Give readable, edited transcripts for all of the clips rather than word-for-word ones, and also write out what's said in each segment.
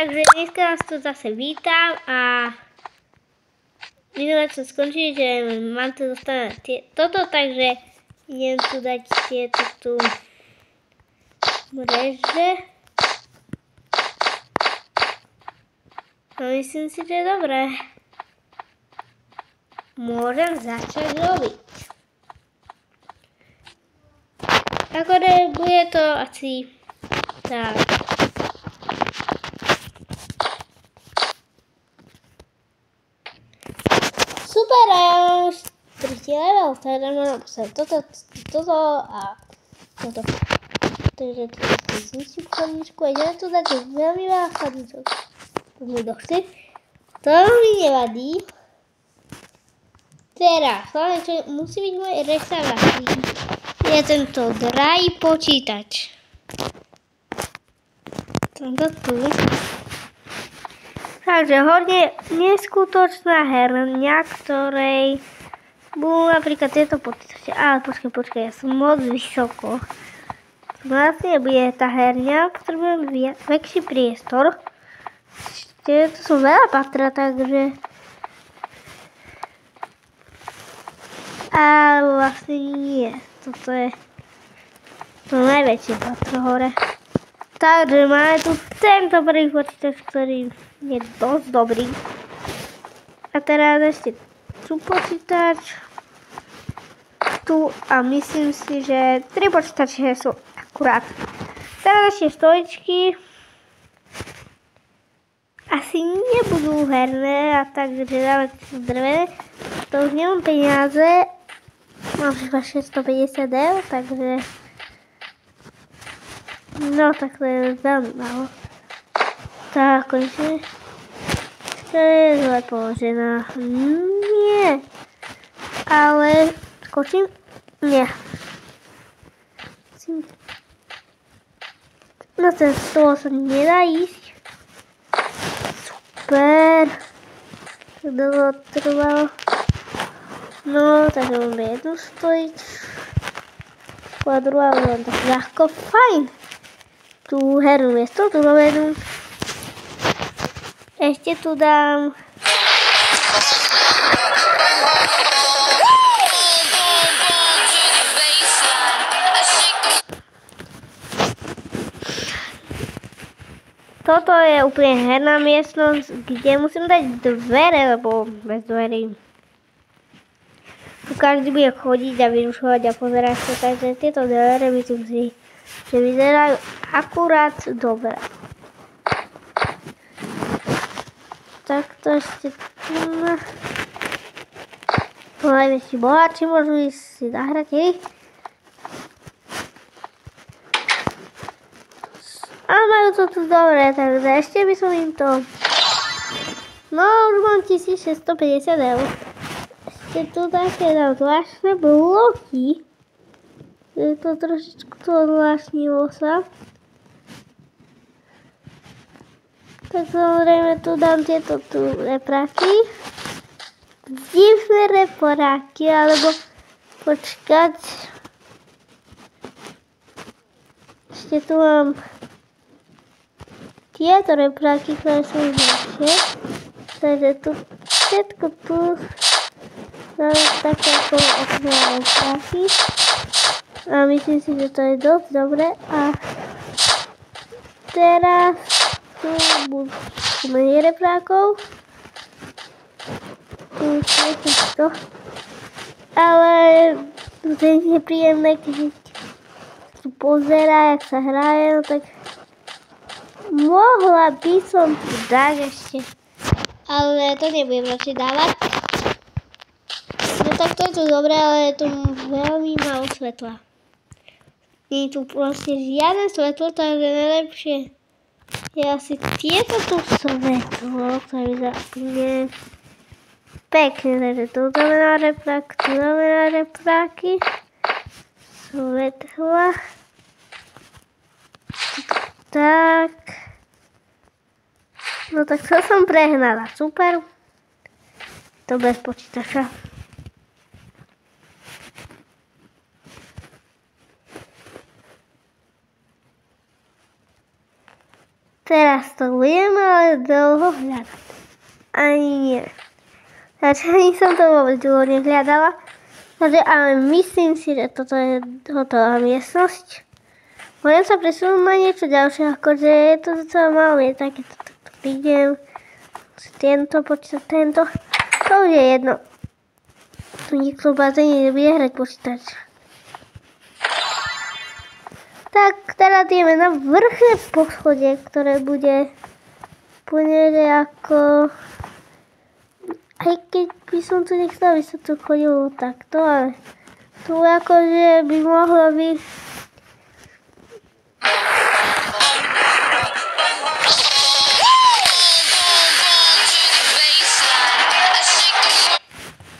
Takže dneska vás tu zase vítam a minulé som skončil, že mám tu dostať toto, takže idem tu dať tieto tu mreže. A myslím si, že je dobré. Môžem začať robiť. Akorát bude to asi tak. Super, a ja mám už 3 level, teda mám poslať toto a toto. Takže tu si zničím chladničku a ideme tu dať veľmi veľa chladničok. To mi dochce. To mi nevadí. Teraz, hlavne čo musí byť môj restaurácií. Je tento drahý počítač. Tento tu. Takže hodne neskutočná herňa, ktorej budú napríklad tieto počítače. Ale počkaj, ja som moc vysoko. Vlastne bude tá herňa, potrebujem väčší priestor. Ešte tu sú veľa patra, takže... Ale vlastne nie. Toto je to najväčšie patro hore. Takže máme tu tento prvý počítač, ktorý je dosť dobrý. A teraz ešte tu počítač. Tu a myslím si, že 3 počítače sú akurát. Teraz ešte stoličky. Asi nebudú herné, a takže dáme drvené. To už nemám peniaze. Mám iba 650 eur, takže... No, tak to je veľmi málo. Tak, konečne. To je zle položená. Nie. Ale... Skočím? Nie. Na ten stôl sa nedá ísť. Super. Tak dlho trvalo. No, takže máme jednu stoličku a druhá len tak ľahko. Fajn. Tu hernú miesto, tu rovenú. Ešte tu dám... Toto je úplne herná miestnosť, kde musím dať dvere, lebo bez dverí tu každý bude chodiť a vyrušovať a pozerať sa, takže tieto dvere myslím si, že vyzerajú akurát dobre. Takto ešte tu na... To najväčší boháči môžu ísť si zahrať, hej? A majú to tu dobre, takže ešte by som im to... No, už mám 1650 eur. Ešte tu také zvláštne bloky. Je to trošičku to odvláštnilo sa. Tak samozrejme tu dám tieto tu repráky. Divné repráky, alebo počkať. Ešte tu mám tieto repráky, ktoré sú ďalšie. Takže tu všetko tu máme také ako okno repráky. A myslím si, že to je dosť dobre. A teraz tu budú menej reprákov. Tu to. Ale to je nepríjemné, keď tu pozerá, jak sa hraje, no tak mohla by som tu dať ešte, ale to nebudem radšej dávať. No tak to je tu dobré, ale je tu veľmi málo svetla. Nie je tu proste žiadne svetlo, takže najlepšie je asi tieto tu svetlo, ktoré vyzerá úplne pekne. Takže tu dáme na reprák, tu dáme na repráky. Svetla. Tak. No tak to som prehnala. Super. To bez počítača. Teraz to budem ale dlho hľadať. Ani nie. Takže ani som to vôbec dlho nehľadala. Takže, ale myslím si, že toto je hotová miestnosť. Môžem sa presunúť na niečo ďalšie, akože je to docela malo, je takéto, prídem, tento, počítač, tento, to už je jedno. Tu nikto v bazéne nebude hrať počítač. Tak, teraz ideme na vrchné poschodie, ktoré bude úplne ako... Aj keď by som tu nechcela, by sa tu chodilo takto, ale tu akože by mohlo byť...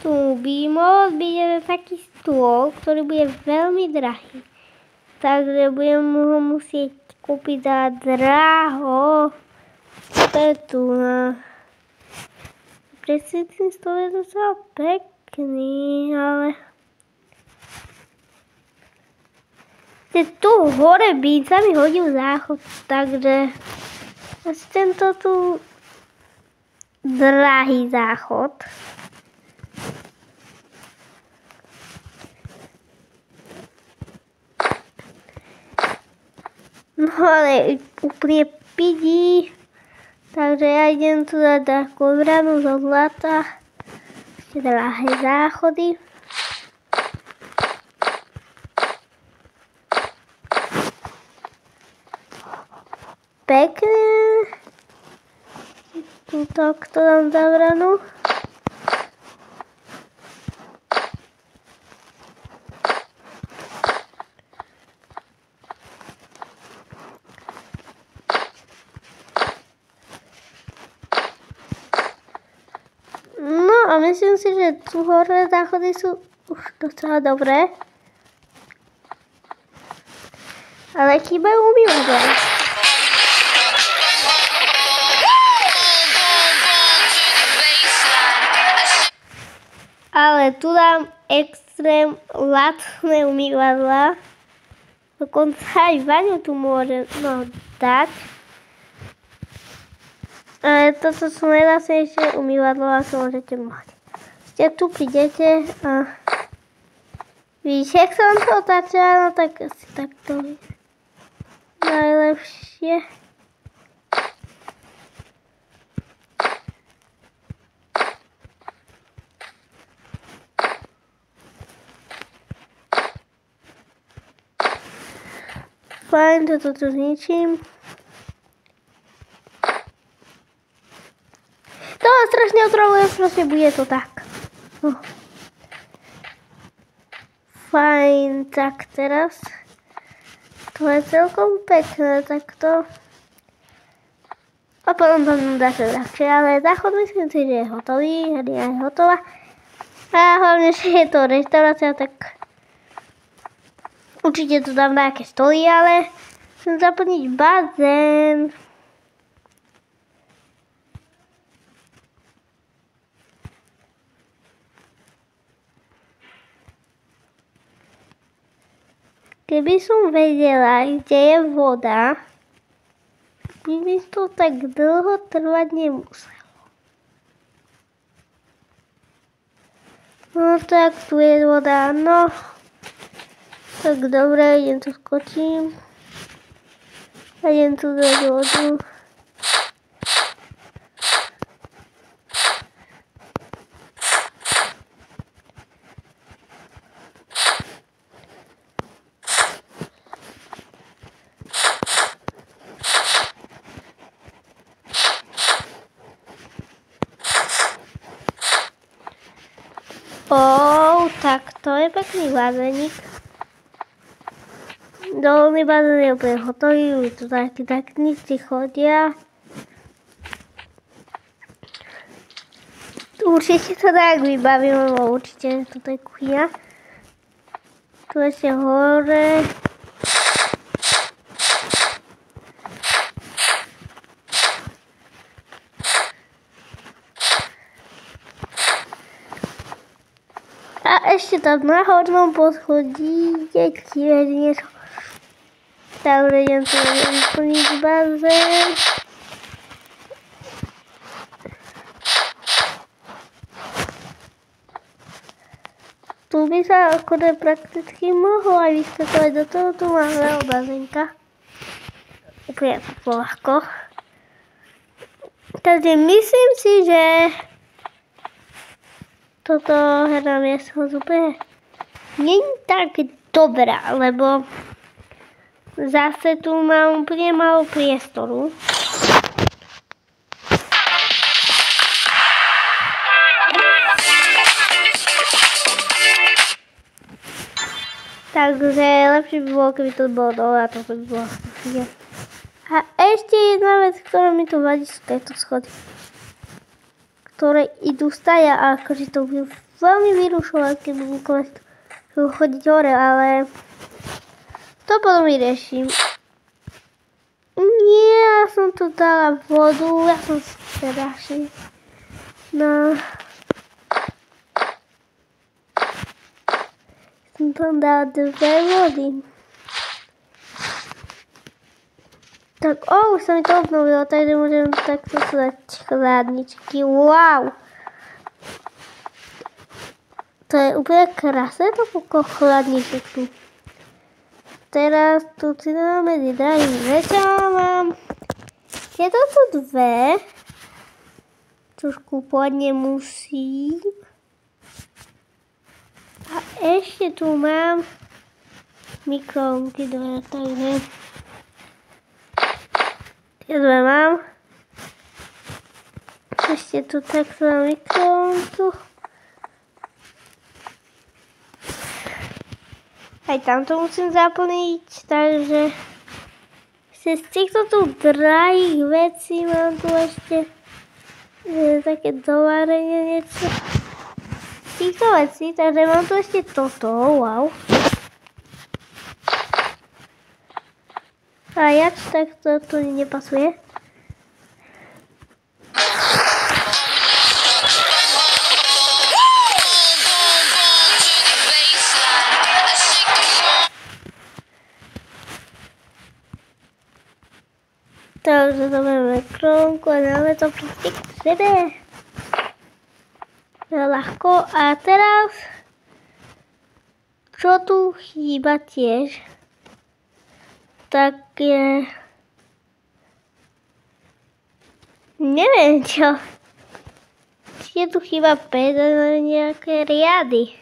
Tu by mohol byť jeden taký stôl, ktorý bude veľmi drahý. Takže budem ho musieť kúpiť za draho. To je tu na... Presne ten stôl je docela pekný, ale... Tu hore by sa mi hodil záchod, takže... Asi tento tu... Drahý záchod. No ale úplne pidí, takže ja idem tu dať kovranu zo zlata, ešte drahé záchody. Pekné, tu takto dám zavranu. A myslím si, že tu hore záchody sú už docela dobré. Ale chýbajú umývadlá. Ale tu dám extrém lacné umývadlá. Dokonca aj vaňu tu môžem dať. Ale toto sú najlacnejšie umývadlá, čo môžete mať. Ste tu prídete a vidíte, ak sa vám to otáča, no tak asi takto je najlepšie. Fajn, toto tu zničím. To ma strašne otravuje, proste bude to tak. No. Fajn, tak teraz. To je celkom pekné, takto. A potom tam dáte ľahšie, ale záchod myslím si, že je hotový, hrdina je hotová. A hlavne, že je to reštaurácia, tak určite tu dám nejaké stoly, ale chcem zaplniť bazén. Keby som vedela, kde je voda, by mi to tak dlho trvať nemuselo. No tak, tu je voda, no. Tak dobre, idem tu skočím. A idem tu do vodu. Tak to je pekný bazénik. Dolný bazén je úplne hotový, už tu takí takníci chodia. Určite to tak vybavím, lebo určite toto je kuchyňa. Tu ešte hore. A ešte tam na hornom poschodí je tiež niečo. Takže idem tu vyplniť bazén. by sa akorát prakticky mohlo aj vysvetľovať. Do toho tu máme bazénka. Úplne ľahko. Takže myslím si, že toto herná miestnosť úplne nie je tak dobrá, lebo zase tu mám úplne málo priestoru. Takže lepšie by bolo, keby to bolo dole a toto by bolo kuchyňa. A ešte jedna vec, ktorá mi tu vadí, sú tieto schody, ktoré idú stať a akože to by veľmi vyrušovať, keby niekto chcel chodiť hore, ale to potom vyrieším. Nie, ja som tu dala vodu, ja som strašný. No. Som tam dala 2 vody. Tak, už sa mi to obnovilo, takže môžem takto dať chladničky. Wow! To je úplne krásne, to koľko chladniček tu. Teraz tu si dáme drahým večerom. Je to tu 2. Trošku podne musím. A ešte tu mám mikrovlnky 2, takže tie 2 mám. Ešte tu takto mám mikrovlnku. Aj tamto musím zaplniť, takže z týchto tu drahých vecí mám tu ešte také dovárenie niečo. Z týchto vecí, takže mám tu ešte toto, wow. A jač takto tu nepasuje. Takže to máme kronku a dáme to proste k sebe. Ľahko. A teraz, čo tu chýba tiež, tak je, neviem čo, či je tu chýba 5 nejaké riady.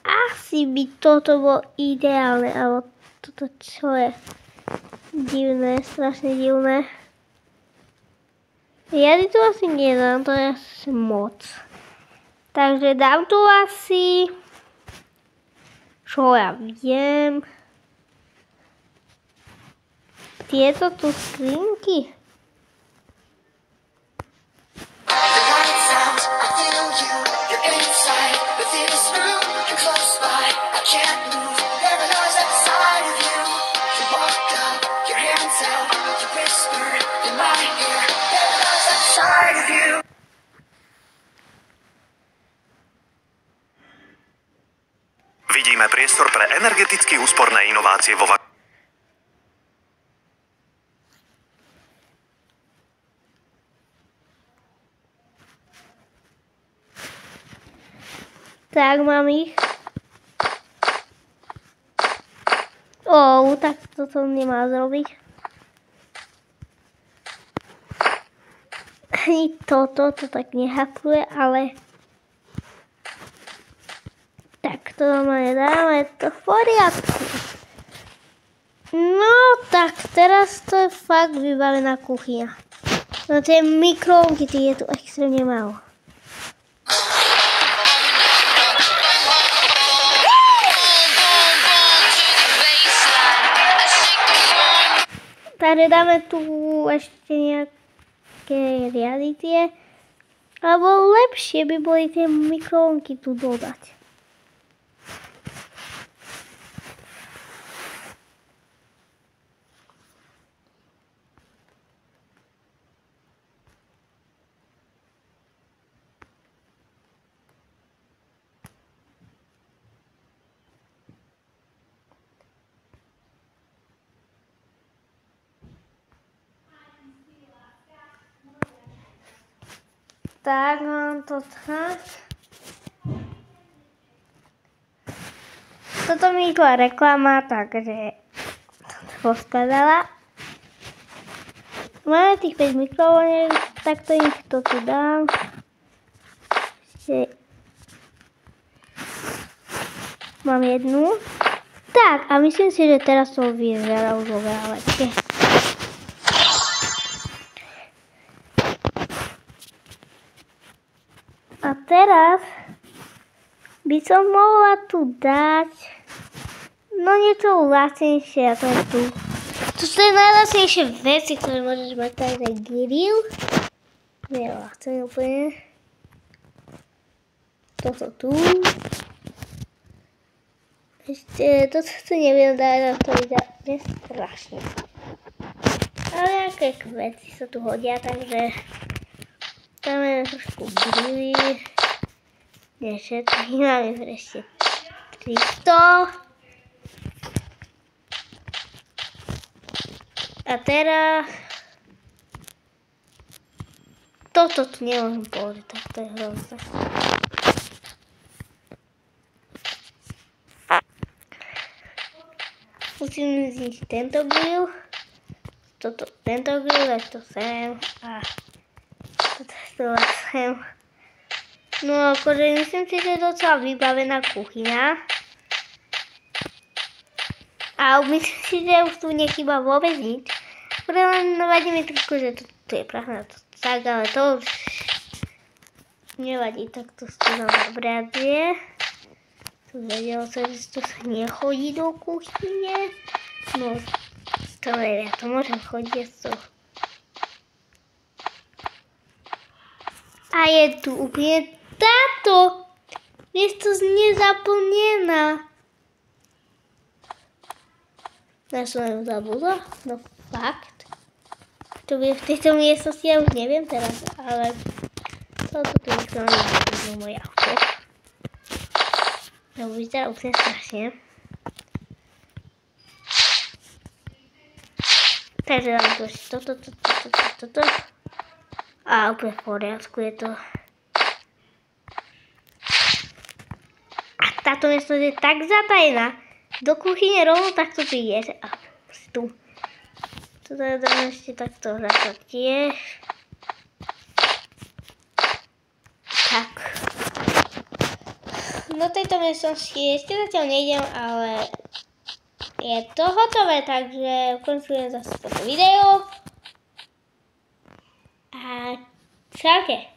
Asi by toto bolo ideálne, alebo toto čo je divné, strašne divné. Riady tu asi nedám, to je asi moc. Takže dám tu asi, čo ja viem, tieto tu skrinky. Vidíme priestor pre energeticky úsporné inovácie vo Tak mám ich. Tak toto nemá zrobiť. Ani toto to tak nehapluje, ale tak to normálne dáme, je to v poriadku. No tak teraz to je fakt vybavená kuchyňa. No tie mikrovlnky, tie je tu extrémne málo. Takže dáme tu ešte nejaké riady tie, alebo lepšie by boli tie mikrovlnky tu dodať. Tak mám to tak. toto mi išla reklama, takže poskladala. Máme tých 5 mikrovlniek, takto ich to tu dám. Mám jednu. Tak, a myslím si, že teraz to vyzerá už oveľa lepšie. A teraz by som mohla tu dať niečo lacnejšie, a to je tu. To sú najlacnejšie veci, ktoré môžeš mať, takže grill. Nie lacné úplne. Toto tu. Ešte, toto tu neviem dať, ale to je strašne. Ale aké veci sa tu hodia, takže dáme trošku grilly. Nie všetky, máme ešte 300. A teraz toto tu nemôžem položiť, tak to je hrozné. Musím zničiť tento grill, tento grill, dať to sem a toto sem. No akože myslím si, že je docela vybavená kuchyňa. A myslím si, že už tu nechýba vôbec nič. Len vadí mi trošku, že tu je prachná tak, ale to už nevadí, tak to sú nám obradzie. Tu vedelo sa, že tu sa nechodí do kuchyne. No, to neviem, ja to môžem chodiť tu. A je tu úplne táto. Miesto nezaplnená. Ja som ju zabudla, no fakt. To by v tejto miestnosti, ja už neviem teraz, ale toto tu nechcem na moje auto. To vyzerá úplne strašne. Takže dám tu ešte toto. A úplne v poriadku je to. A táto miestnosť je tak zatajená. Do kuchyne rovno takto prídeš. A tu. Tu dáme ešte takto hľadať tiež. Tak. Do tejto miestnosti ešte zatiaľ nejdem, ale je to hotové, takže ukončujem zase toto video. A čaute.